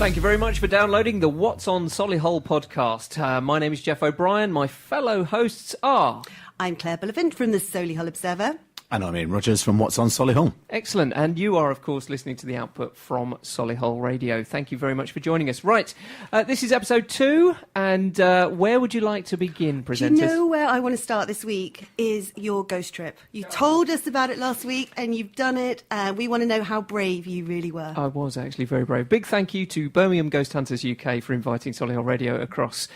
Thank you very much for downloading the What's On Solihull podcast. My name is Jeff O'Brien. My fellow hosts are... I'm Claire Bullivant from the Solihull Observer. And I'm Ian Rogers from What's On Solihull. Excellent. And you are, of course, listening to the output from Solihull Radio. Thank you very much for joining us. Right, this is episode 2, and where would you like to begin, presenters? Do you know where I want to start this week is your ghost trip. You told us about it last week, and you've done it. We want to know how brave you really were. I was actually very brave. Big thank you to Birmingham Ghost Hunters UK for inviting Solihull Radio across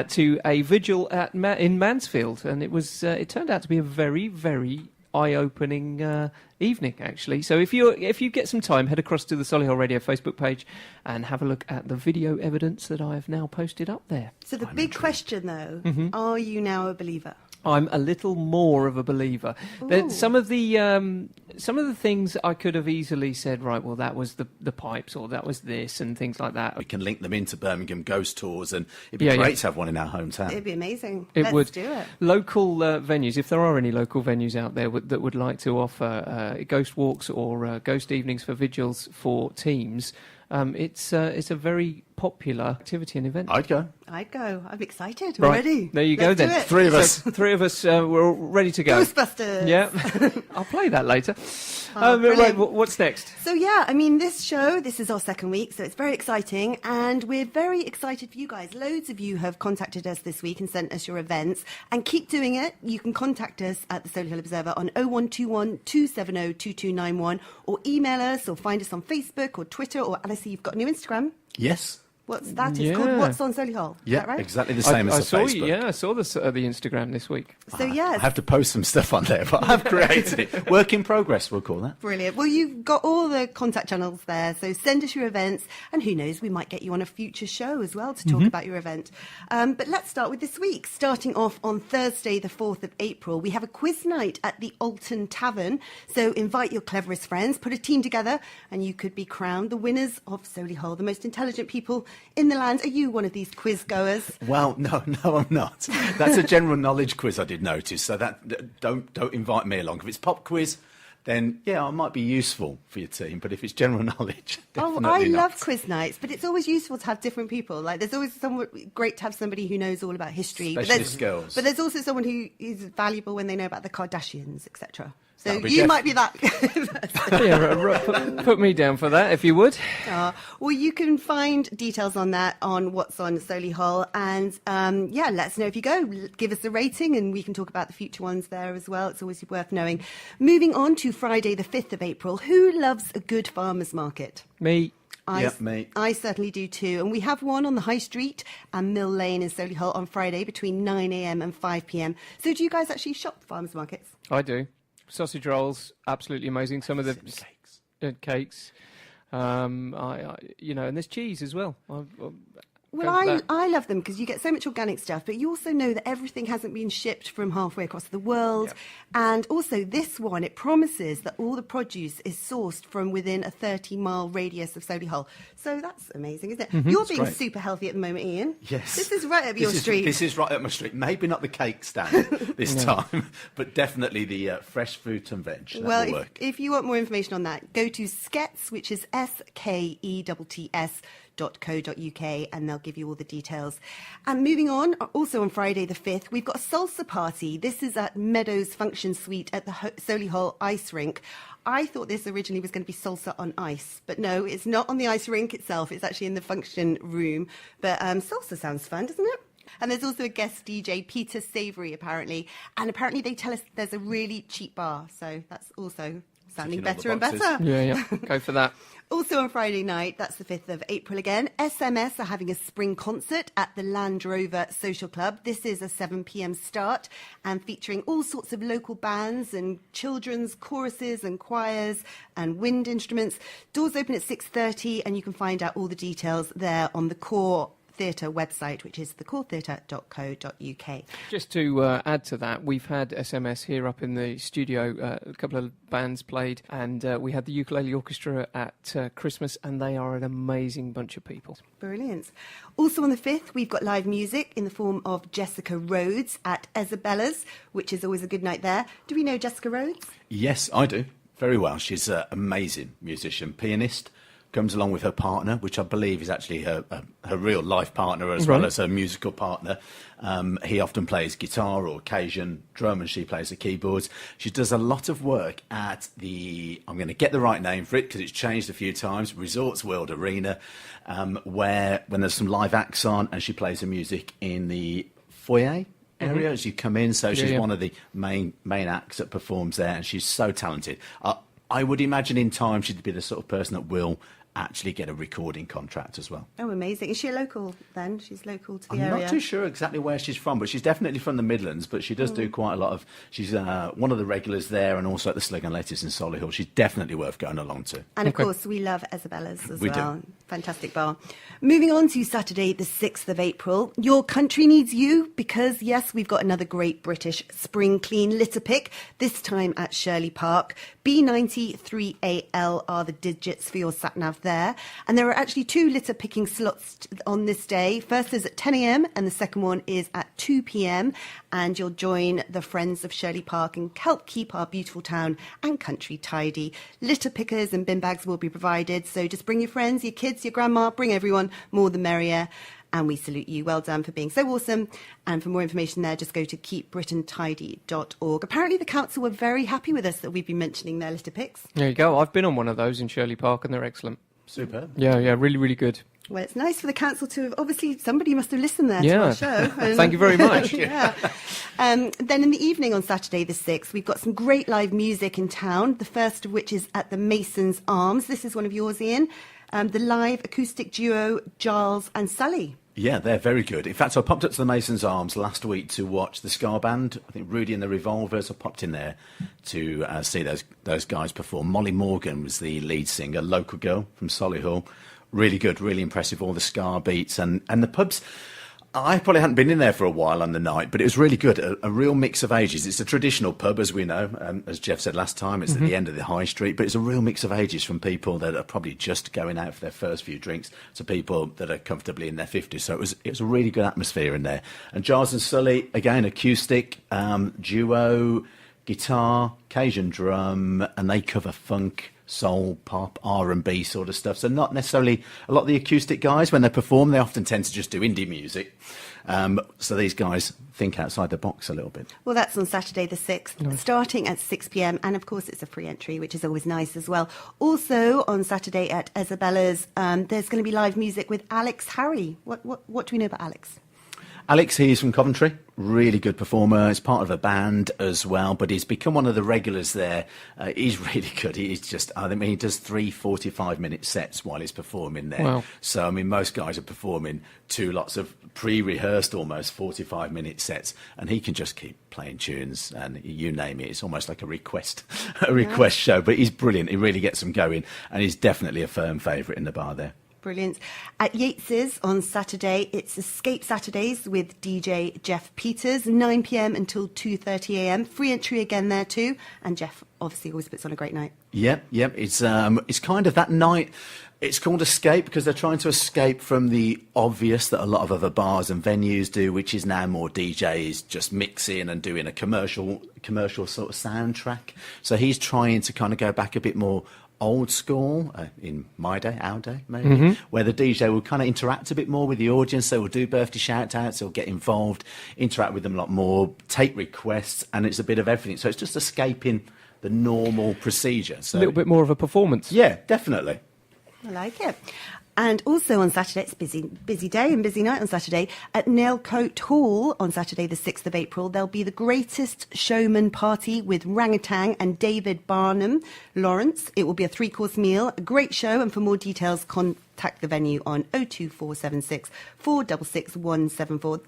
to a vigil in Mansfield. And it turned out to be a very, very eye-opening evening, actually. So if you get some time, head across to the Solihull Radio Facebook page and have a look at the video evidence that I have now posted up there. So the big question, though, are you now a believer? I'm a little more of a believer. Some of the things I could have easily said, right, well, that was the pipes, or that was this, and things like that. We can link them into Birmingham ghost tours, and it'd be great to have one in our hometown. It'd be amazing. Let's do it. Local venues, if there are any local venues out there that would like to offer ghost walks or ghost evenings for vigils for teams, it's a very popular activity and event. I'd go. I'm excited already. Right. There you go then. Three of us. Three of us, we're all ready to go. Ghostbusters. Yeah. I'll play that later. Right, what's next? So this is our second week, so it's very exciting, and we're very excited for you guys. Loads of you have contacted us this week and sent us your events, and keep doing it. You can contact us at the Solihull Observer on 0121 270 2291, or email us, or find us on Facebook or Twitter, or Alice, you've got a new Instagram. Yes. What's that? It's called What's On Solihull. Yeah, is that right? exactly the same as the Facebook. I saw the Instagram this week. So yes. I have to post some stuff on there, but I've created it. Work in progress, we'll call that. Brilliant. Well, you've got all the contact channels there, so send us your events, and who knows, we might get you on a future show as well to talk about your event. But let's start with this week. Starting off on Thursday, the 4th of April, we have a quiz night at the Alton Tavern. So invite your cleverest friends, put a team together, and you could be crowned the winners of Solihull, the most intelligent people in the land. Are you one of these quiz goers? Well, no, I'm not. That's a general knowledge quiz, I did notice. So that don't invite me along. If it's pop quiz, then I might be useful for your team. But if it's general knowledge, definitely not. I love quiz nights, but it's always useful to have different people. Like, there's always great to have somebody who knows all about history. Specialist skills. But there's also someone who is valuable when they know about the Kardashians, etc. So you might be that. Put me down for that, if you would. Well, you can find details on that on What's On Solihull, and let us know if you go. Give us a rating, and we can talk about the future ones there as well. It's always worth knowing. Moving on to Friday, the 5th of April. Who loves a good farmer's market? Me. Me. I certainly do too. And we have one on the High Street and Mill Lane in Solihull on Friday between 9 a.m. and 5 p.m. So do you guys actually shop farmers markets? I do. Sausage rolls, absolutely amazing. Some of the cakes, and there's cheese as well. Well, I love them because you get so much organic stuff, but you also know that everything hasn't been shipped from halfway across the world. Yep. And also this one, it promises that all the produce is sourced from within a 30-mile radius of Solihull. So that's amazing, isn't it? You're being super healthy at the moment, Ian. Yes. This is right up your street. This is right up my street. Maybe not the cake stand this time, but definitely the fresh fruit and veg. That will work. If you want more information on that, go to Skets, which is SKETTS.co.uk, and they'll give you all the details. And moving on, also on Friday the 5th, we've got a salsa party. This is at Meadows Function Suite at the Solihull Ice Rink. I thought this originally was going to be salsa on ice, but no, it's not on the ice rink itself. It's actually in the function room. But salsa sounds fun, doesn't it? And there's also a guest DJ, Peter Savoury, apparently. And apparently they tell us there's a really cheap bar. So that's also sounding better and better. Yeah, go for that. Also on Friday night, that's the 5th of April again, SMS are having a spring concert at the Land Rover Social Club. This is a 7 p.m. start and featuring all sorts of local bands and children's choruses and choirs and wind instruments. Doors open at 6:30, and you can find out all the details there on the Core Theatre website, which is thecoretheatre.co.uk. Just to add to that, we've had SMS here up in the studio. A couple of bands played, and we had the ukulele orchestra at Christmas, and they are an amazing bunch of people. Brilliant. Also on the 5th, we've got live music in the form of Jessica Rhodes at Isabella's, which is always a good night there. Do we know Jessica Rhodes? Yes, I do. Very well. She's an amazing musician, pianist, comes along with her partner, which I believe is actually her real life partner as well as her musical partner. He often plays guitar or occasion drum, and she plays the keyboards. She does a lot of work at I'm going to get the right name for it because it's changed a few times, Resorts World Arena, where when there's some live acts on, and she plays the music in the foyer area as you come in. So she's one of the main acts that performs there, and she's so talented. I would imagine in time she'd be the sort of person that will actually get a recording contract as well. Oh, amazing. Is she a local then? She's local to the I'm area? I'm not too sure exactly where she's from, but she's definitely from the Midlands, but she does do quite a lot of... She's one of the regulars there, and also at the Slug and Lettuce in Solihull. She's definitely worth going along to. And, of course, we love Isabella's as We well. do. Fantastic bar. Moving on to Saturday, the 6th of April. Your country needs you because, yes, we've got another great British spring clean litter pick, this time at Shirley Park. B93AL are the digits for your sat-nav there. And there are actually 2 litter picking slots on this day. First is at 10 a.m. and the second one is at 2 p.m. And you'll join the Friends of Shirley Park and help keep our beautiful town and country tidy. Litter pickers and bin bags will be provided. So just bring your friends, your kids, your grandma, bring everyone, more the merrier. And we salute you. Well done for being so awesome. And for more information there, just go to keepbritaintidy.org. Apparently the council were very happy with us that we've been mentioning their litter picks. There you go. I've been on one of those in Shirley Park, and they're excellent. Superb. Yeah, really, really good. Well, it's nice for the council to have, obviously, somebody must have listened there to our show. And, Thank you very much. yeah. Then in the evening on Saturday the 6th, we've got some great live music in town, the first of which is at the Masons Arms. This is one of yours, Ian. The live acoustic duo, Giles and Sully. Yeah, they're very good. In fact, I popped up to the Masons Arms last week to watch the ska band. I think Rudy and the Revolvers. I popped in there to see those guys perform. Molly Morgan was the lead singer, local girl from Solihull. Really good, really impressive, all the ska beats. And the pubs, I probably hadn't been in there for a while on the night, but it was really good. A real mix of ages. It's a traditional pub, as we know. As Jeff said last time, it's at the end of the high street, but it's a real mix of ages, from people that are probably just going out for their first few drinks to people that are comfortably in their 50s. So it was a really good atmosphere in there. And Giles and Sully, again, acoustic, duo, guitar, Cajun drum, and they cover funk, soul, pop, R&B sort of stuff. So not necessarily a lot of the acoustic guys, when they perform, they often tend to just do indie music. So these guys think outside the box a little bit. Well, that's on Saturday the 6th, starting at 6 p.m. And, of course, it's a free entry, which is always nice as well. Also, on Saturday at Isabella's, there's going to be live music with Alex Harry. What do we know about Alex? Alex, he's from Coventry, really good performer. He's part of a band as well, but he's become one of the regulars there. He's really good. He's just, I mean, he does 3 45-minute sets while he's performing there. Wow. So, I mean, most guys are performing 2 lots of pre-rehearsed, almost 45-minute sets, and he can just keep playing tunes, and you name it. It's almost like a request show, but he's brilliant. He really gets them going, and he's definitely a firm favourite in the bar there. Brilliant. At Yates's on Saturday, it's Escape Saturdays with DJ Jeff Peters, 9 p.m. until 2:30 a.m. Free entry again there too. And Jeff obviously always puts on a great night. Yep. It's kind of that night. It's called Escape because they're trying to escape from the obvious that a lot of other bars and venues do, which is now more DJs just mixing and doing a commercial sort of soundtrack. So he's trying to kind of go back a bit more old school, in my day, our day, maybe, where the DJ will kind of interact a bit more with the audience. So we'll do birthday shout-outs, he'll get involved, interact with them a lot more, take requests, and it's a bit of everything. So it's just escaping the normal procedure. So A little bit more of a performance. yeah, definitely. I like it. And also on Saturday, it's busy day and busy night on Saturday. At Nailcoat Hall on Saturday, the 6th of April, there'll be the Greatest Showman party with Rangatang and David Barnum Lawrence. It will be a 3-course meal, a great show. And for more details, contact the venue on 02476 466 174.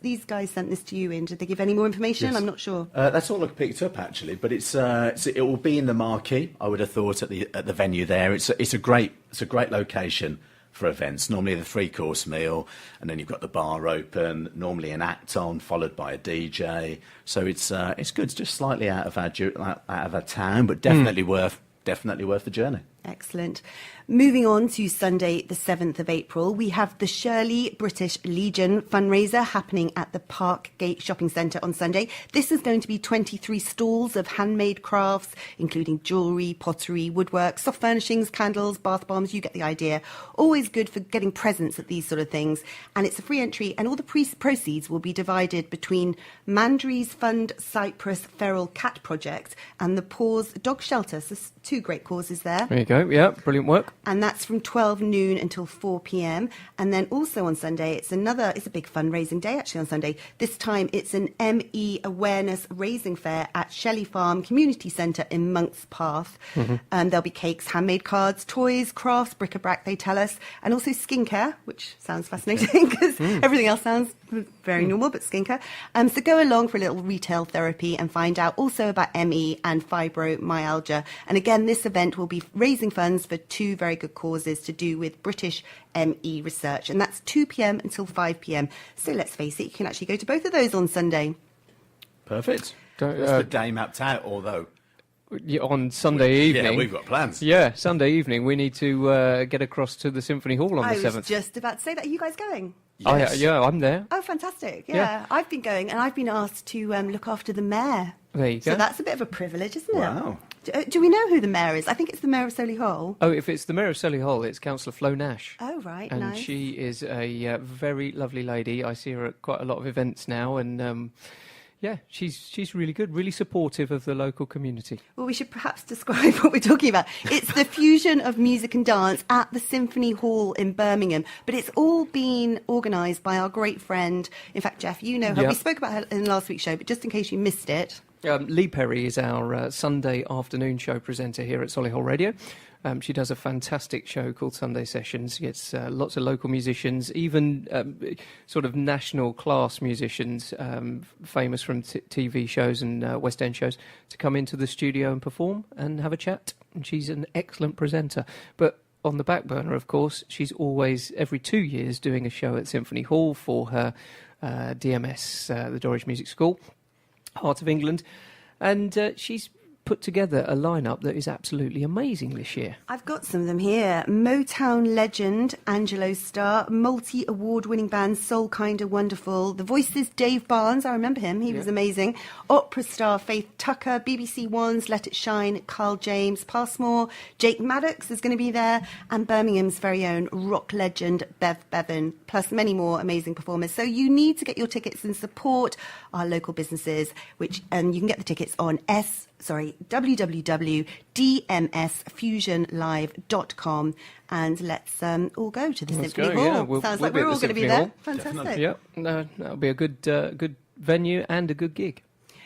These guys sent this to you, Ian. Did they give any more information? Yes. I'm not sure. That's all I picked up actually, but it will be in the marquee. I would have thought at the venue there. It's a great location for events. Normally the 3-course meal, and then you've got the bar open. Normally an act on, followed by a DJ. So it's good. It's just slightly out of our town, but definitely worth the journey. Excellent. Moving on to Sunday, the 7th of April, we have the Shirley British Legion fundraiser happening at the Park Gate Shopping Centre on Sunday. This is going to be 23 stalls of handmade crafts, including jewellery, pottery, woodwork, soft furnishings, candles, bath bombs. You get the idea. Always good for getting presents at these sort of things. And it's a free entry, and all the proceeds will be divided between Mandries Fund Cyprus Feral Cat Project and the Paws Dog Shelter. So two great causes there. There you go. Yeah, brilliant work. And that's from 12 noon until 4 p.m. And then also on Sunday, it's a big fundraising day actually on Sunday. This time it's an ME awareness raising fair at Shelley Farm Community Centre in Monk's Path. And there'll be cakes, handmade cards, toys, crafts, bric-a-brac, they tell us, and also skincare, which sounds fascinating because everything else sounds very normal, but skincare. So go along for a little retail therapy and find out also about ME and fibromyalgia. And again, this event will be raising funds for two very good causes to do with British ME research. And that's 2 p.m. until 5 p.m. So let's face it, you can actually go to both of those on Sunday. Perfect. That's the day mapped out, although... On Sunday evening. Yeah, we've got plans. Yeah, Sunday evening, we need to get across to the Symphony Hall on the 7th. I was just about to say that. Are you guys going? Yes. Yeah, I'm there. Oh, fantastic. Yeah. I've been going, and I've been asked to look after the mayor. There you go. So that's a bit of a privilege, isn't it? Wow. Do we know who the mayor is? I think it's the mayor of Solihull. Oh, if it's the Mayor of Solihull, it's Councillor Flo Nash. Oh, right, and nice. she is a very lovely lady. I see her at quite a lot of events now, and yeah, she's really good, really supportive of the local community. Well, we should perhaps describe what we're talking about. It's the fusion of music and dance at the Symphony Hall in Birmingham, but it's all been organised by our great friend. In fact, Jeff, you know her. Yeah. We spoke about her in last week's show, but just in case you missed it. Lee Perry is our Sunday afternoon show presenter here at Solihull Radio. She does a fantastic show called Sunday Sessions. She gets lots of local musicians, even sort of national class musicians, famous from TV shows and West End shows, to come into the studio and perform and have a chat. And she's an excellent presenter. But on the back burner, of course, she's always, every 2 years, doing a show at Symphony Hall for her DMS, the Dorridge Music School, Heart of England. And she's put together a lineup that is absolutely amazing this year. I've got some of them here. Motown legend Angelo Starr, multi-award-winning band Soul Kinda Wonderful, The Voices Dave Barnes, I remember him, he was amazing, opera star Faith Tucker, BBC One's Let It Shine, Carl James, Passmore, Jake Maddox is going to be there, and Birmingham's very own rock legend Bev Bevan, plus many more amazing performers. So you need to get your tickets and support our local businesses, and you can get the tickets on www.dmsfusionlive.com, and let's all go to the Symphony Hall. Yeah, Sounds we'll like we're all going to be there. Hall. Fantastic. Definitely. Yeah, that'll be a good venue and a good gig.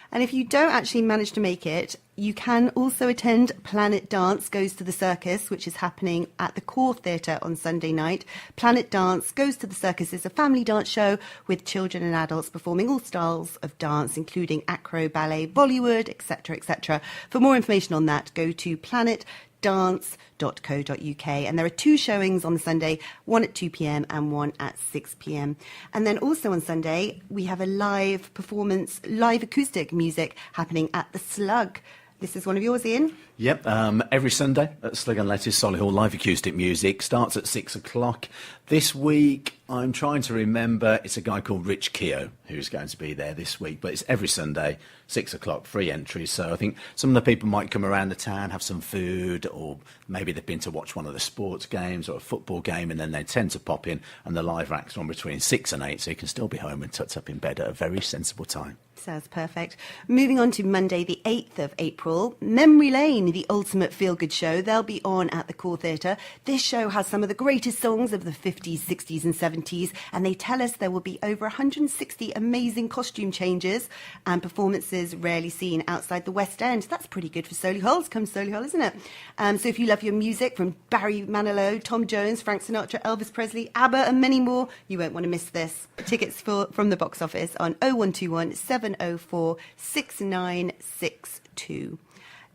And if you don't actually manage to make it, you can also attend Planet Dance Goes to the Circus, which is happening at the Core Theatre on Sunday night. Planet Dance Goes to the Circus is a family dance show with children and adults performing all styles of dance, including acro, ballet, Bollywood, etc., etc. For more information on that, go to planetdance.co.uk. And there are two showings on the Sunday, one at 2 p.m. and one at 6 p.m. And then also on Sunday, we have a live performance, live acoustic music happening at the Slug. This is one of yours, Ian. Yep, every Sunday at Slug and Lettuce, Solihull, live acoustic music. Starts at 6 o'clock. This week, I'm trying to remember, it's a guy called Rich Keogh who's going to be there this week, but it's every Sunday, 6 o'clock, free entry. So I think some of the people might come around the town, have some food, or maybe they've been to watch one of the sports games or a football game, and then they tend to pop in, and the live acts are on between 6 and 8, so you can still be home and tucked up in bed at a very sensible time. Sounds perfect. Moving on to Monday, the 8th of April, Memory Lane, the ultimate feel-good show. They'll be on at the Core Theatre. This show has some of the greatest songs of the 50s, 60s and 70s, and they tell us there will be over 160 amazing costume changes and performances rarely seen outside the West End. That's pretty good for Solihull. Come Solihull, isn't it? So if you love your music from Barry Manilow, Tom Jones, Frank Sinatra, Elvis Presley, ABBA and many more, you won't want to miss this. Tickets from the box office on 0121 704 6962.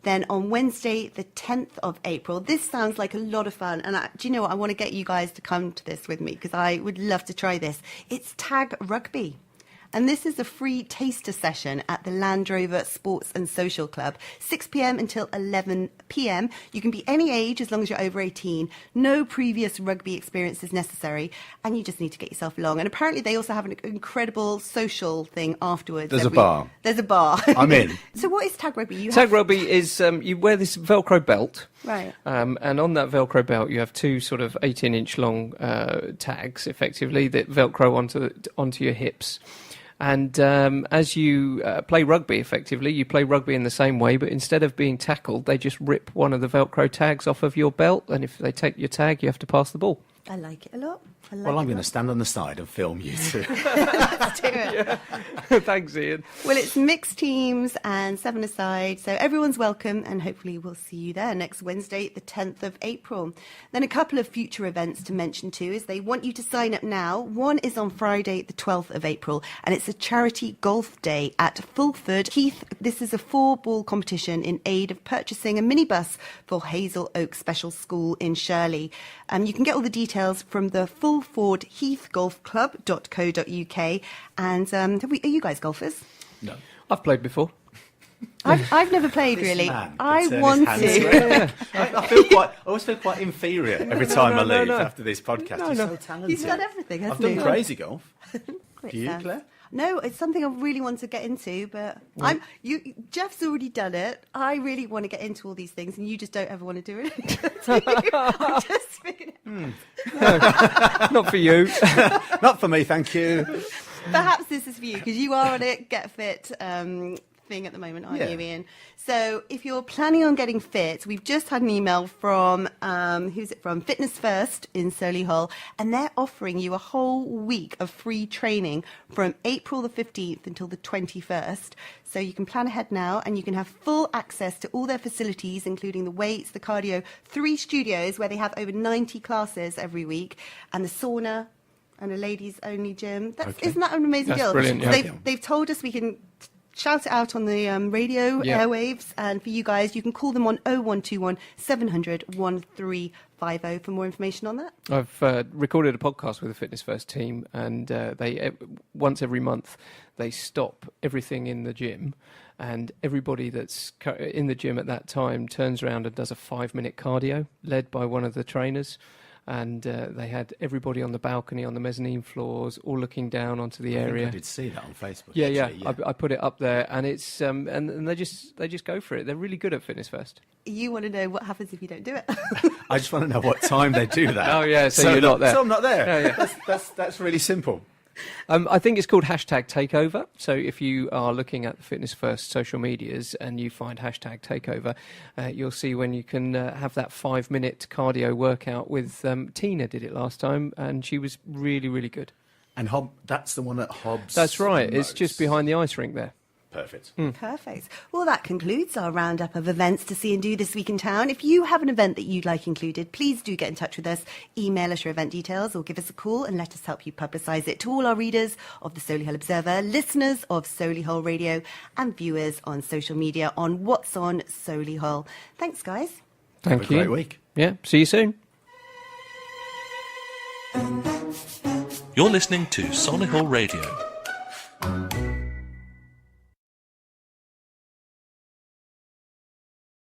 Then on Wednesday, the 10th of April, this sounds like a lot of fun. And do you know what? I want to get you guys to come to this with me because I would love to try this. It's tag rugby. And this is a free taster session at the Land Rover Sports and Social Club, 6 p.m. until 11 p.m. You can be any age as long as you're over 18. No previous rugby experience is necessary, and you just need to get yourself along. And apparently they also have an incredible social thing afterwards. There's a bar. There's a bar. I'm in. So what is tag rugby? Tag rugby is you wear this Velcro belt. Right. And on that Velcro belt, you have two sort of 18-inch long tags, effectively, that Velcro onto your hips. And as you play rugby, effectively, you play rugby in the same way, but instead of being tackled, they just rip one of the Velcro tags off of your belt, and if they take your tag, you have to pass the ball. I like it a lot. Well, I'm going to stand on the side and film you too. Let's do it. Thanks, Ian. Well, it's mixed teams and 7-a-side, so everyone's welcome, and hopefully we'll see you there next Wednesday, the 10th of April. Then a couple of future events to mention too is they want you to sign up now. One is on Friday, the 12th of April, and it's a charity golf day at Fulford Heath. This is a 4-ball competition in aid of purchasing a minibus for Hazel Oak Special School in Shirley. You can get all the details from the Fulford Heath Golf Club.co.uk. And are you guys golfers? No. I've played before. I've never played, This really. man I can turn want his to. hands around. I always feel quite inferior every time I leave no. after this podcast. He's so talented. He's done everything, hasn't I've he? done crazy golf. Great Do you, sense. Claire? No, it's something I really want to get into, but Jeff's already done it. I really want to get into all these things, and you just don't ever want to do it. I'm just figuring it out. Not for you. Not for me, thank you. Perhaps this is for you, because you are on a Get Fit thing at the moment, aren't you, Ian? So if you're planning on getting fit, we've just had an email from, who's it from? Fitness First in Solihull, and they're offering you a whole week of free training from April the 15th until the 21st. So you can plan ahead now, and you can have full access to all their facilities, including the weights, the cardio, 3 studios where they have over 90 classes every week, and the sauna, and a ladies-only gym. Isn't that an amazing deal? Brilliant, yeah. They've told us we can shout it out on the radio airwaves, and for you guys, you can call them on 0121 700 1350 for more information on that. I've recorded a podcast with the Fitness First team, and they once every month they stop everything in the gym, and everybody that's in the gym at that time turns around and does a 5-minute cardio led by one of the trainers. And they had everybody on the balcony, on the mezzanine floors, all looking down onto the area. I did see that on Facebook. Yeah. Actually, I put it up there, and it's and they just go for it. They're really good at Fitness First. You want to know what happens if you don't do it? I just want to know what time they do that. Oh yeah, so you're not there. So I'm not there. Yeah. That's really simple. I think it's called #takeover. So if you are looking at the Fitness First social medias and you find #takeover, you'll see when you can have that 5-minute cardio workout with Tina did it last time, and she was really, really good. And that's the one at Hobbs. That's right. It's Moats. just behind the ice rink there. Perfect. Perfect. Well, that concludes our roundup of events to see and do this week in town. If you have an event that you'd like included, please do get in touch with us. Email us your event details or give us a call and let us help you publicise it to all our readers of the Solihull Observer, listeners of Solihull Radio, and viewers on social media on What's On Solihull. Thanks, guys. Thank you. Have a great week. Yeah. See you soon. You're listening to Solihull Radio.